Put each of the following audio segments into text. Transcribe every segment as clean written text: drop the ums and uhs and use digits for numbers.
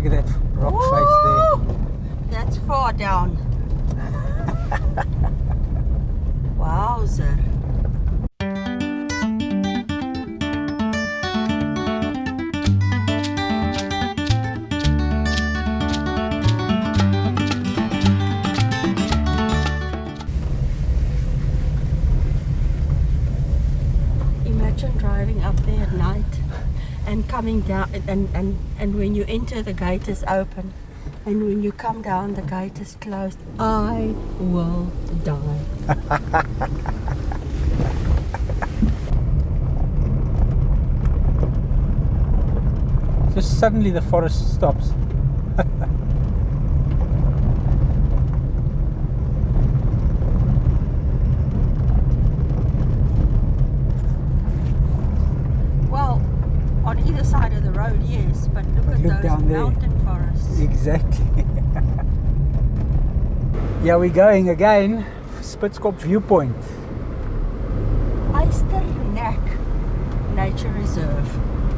Look at that rock face there. That's far down. Wowzer. Imagine driving up there at night and coming down, and when you enter the gate is open, and when you come down the gate is closed. I will die. Just suddenly the forest stops. Well, on either side of the road, yes, but look at Look those down there. mountain forests. Exactly. Yeah, we're going again. Spitskop viewpoint. Eysterneck Nature Reserve.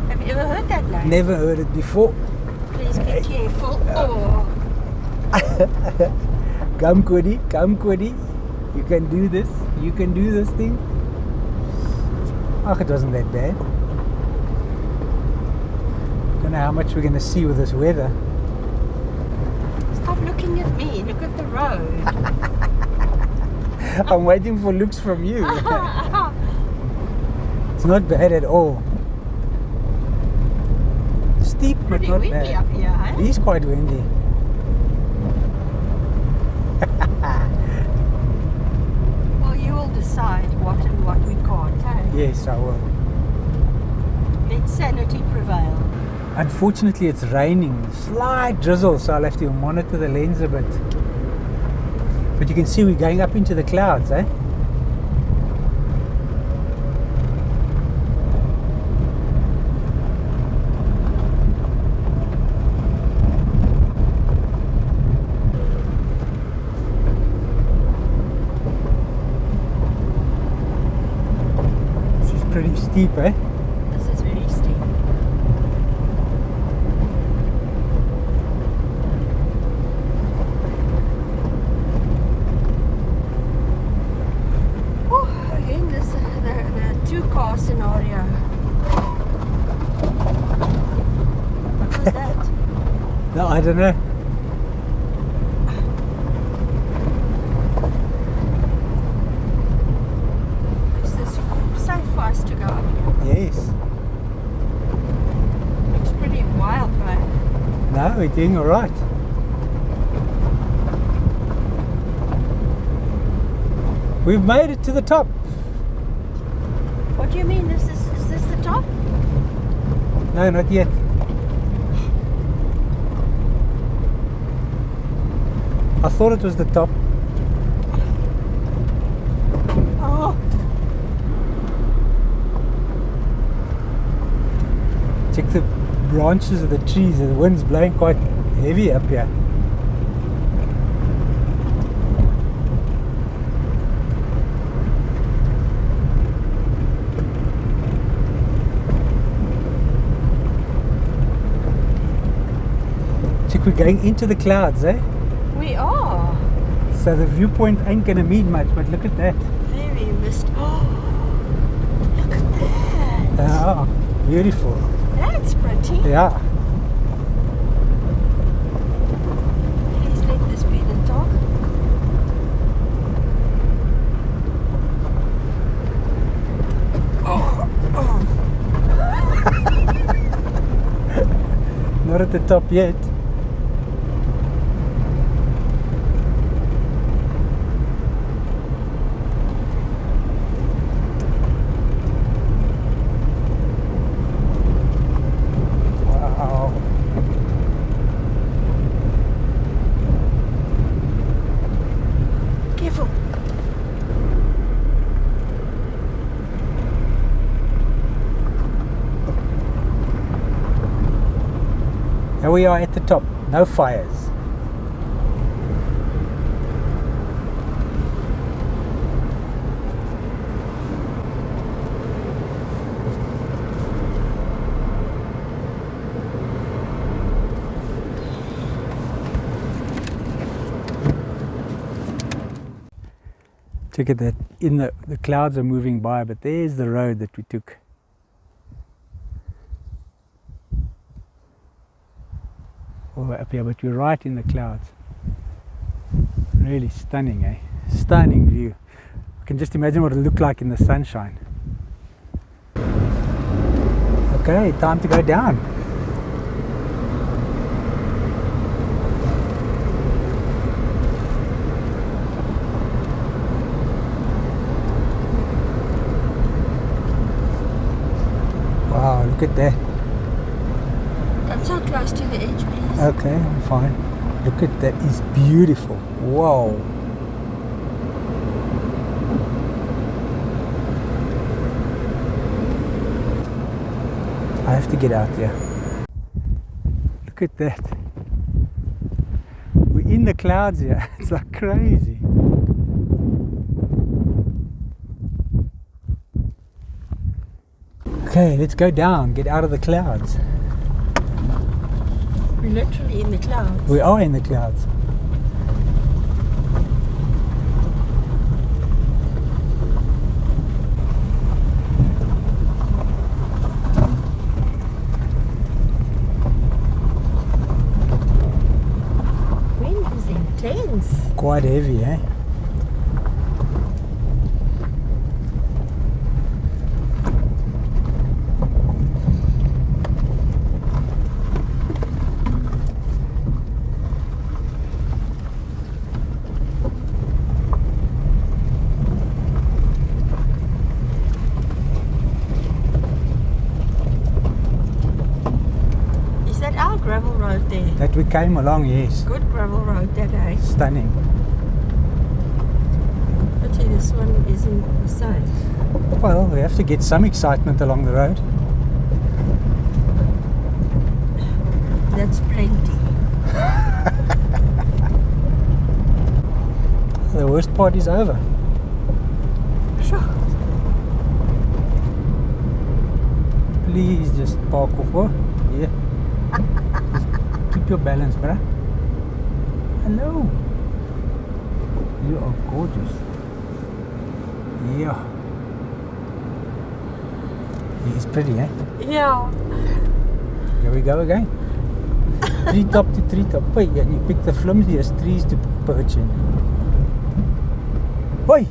Have you ever heard that name? Never heard it before. Please be careful. Oh. Come Quiddy. You can do this. You can do this thing. Oh, it wasn't that bad. Don't know how much we're going to see with this weather. Stop looking at me. Look at the road. I'm waiting for looks from you. It's not bad at all. Steep, but Pretty not windy bad. up here, eh? It is quite windy. Well, you will decide what and what we can't, eh? Yes, I will. Let sanity prevail. Unfortunately, it's raining. Slight drizzle, so I'll have to monitor the lens a bit. But you can see we're going up into the clouds, eh? This is pretty steep, eh? This is very steep. Again, the two-car scenario. What was that? No, I don't know. Is this safe for us to go up here? Yes. Looks pretty wild, right? No, we're doing all right. We've made it to the top. What do you mean? Is this the top? No, not yet. I thought it was the top. Oh, Check the branches of the trees. The wind's blowing quite heavy up here. Check, we're going into the clouds, eh? we are. So the viewpoint ain't gonna mean much, but look at that. Very mist. Oh, look at that. Ah, beautiful. That's pretty. Yeah. Please let this be the top. Not at the top yet. Wow. Careful. Here we are at the top. No fires. Check it that the clouds are moving by, but there's the road that we took. All the way up here, but we're right in the clouds. Really stunning, eh? Stunning view. I can just imagine what it'll look like in the sunshine. Okay, time to go down. Wow, look at that. I'm so close to the edge, please. Okay, I'm fine. Look at that, it's beautiful. Whoa. I have to get out there. Look at that. We're in the clouds here. It's like crazy. Okay, let's go down, get out of the clouds. We're literally in the clouds. We are in the clouds. Wind is intense. Quite heavy, eh? Gravel road there. That we came along, yes. Good gravel road that day. Stunning. But see, this one isn't the same. Well, we have to get some excitement along the road. That's plenty. The worst part is over. Sure. Please just park off. Oh, yeah. Keep your balance, bruh. Hello. You are gorgeous. Yeah. It's pretty, eh? Yeah. Here we go again. Treetop to treetop. Wait, and you pick the flimsiest trees to perch in. Oi!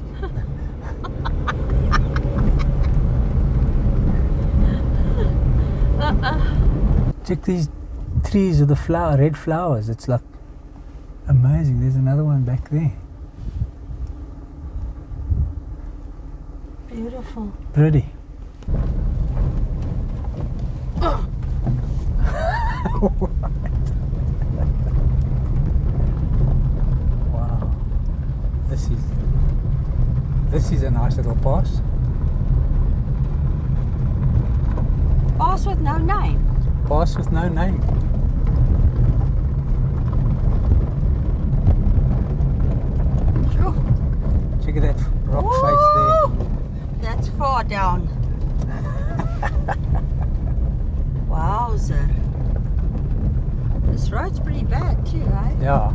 Check these trees with the red flowers. It's like amazing. There's another one back there. Beautiful. Pretty. Wow. This is a nice little pass. Pass with no name. Pass with no name. Sure. Check at that rock face there. That's far down. Wowzer. This road's pretty bad too, eh? Yeah.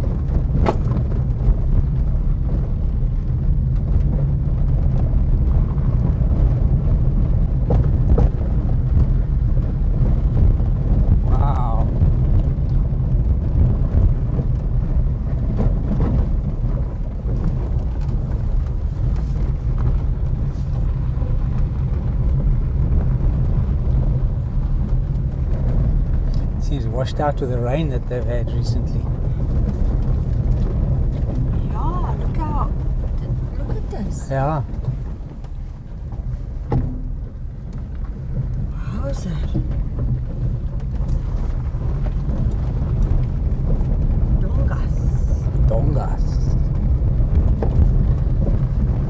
Wow. Seems washed out with the rain that they've had recently. Yeah, look at this. Yeah. Wowzer.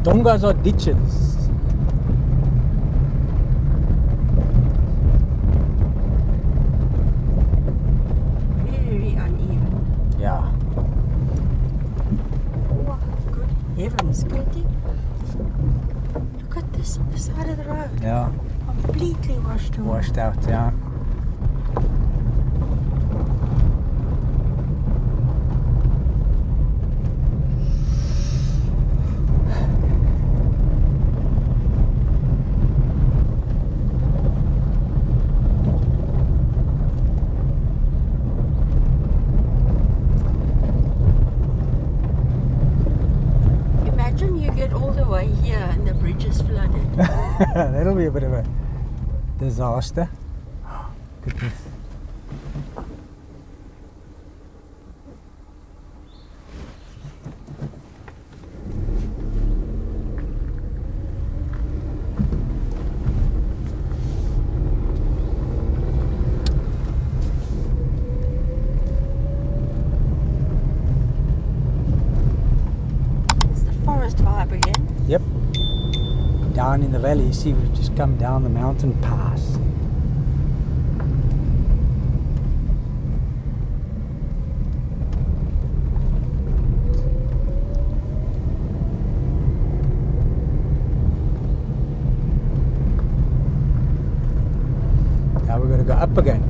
Dongas are ditches. Very uneven. Yeah. Oh, good heavens, Katie. Look at this on the side of the road. Yeah. Completely washed away. Washed out, yeah. That'll be a bit of a disaster. Goodness. It's the forest vibe again. Yep. Down in the valley, you see, we've just come down the mountain pass. Now we've got to go up again.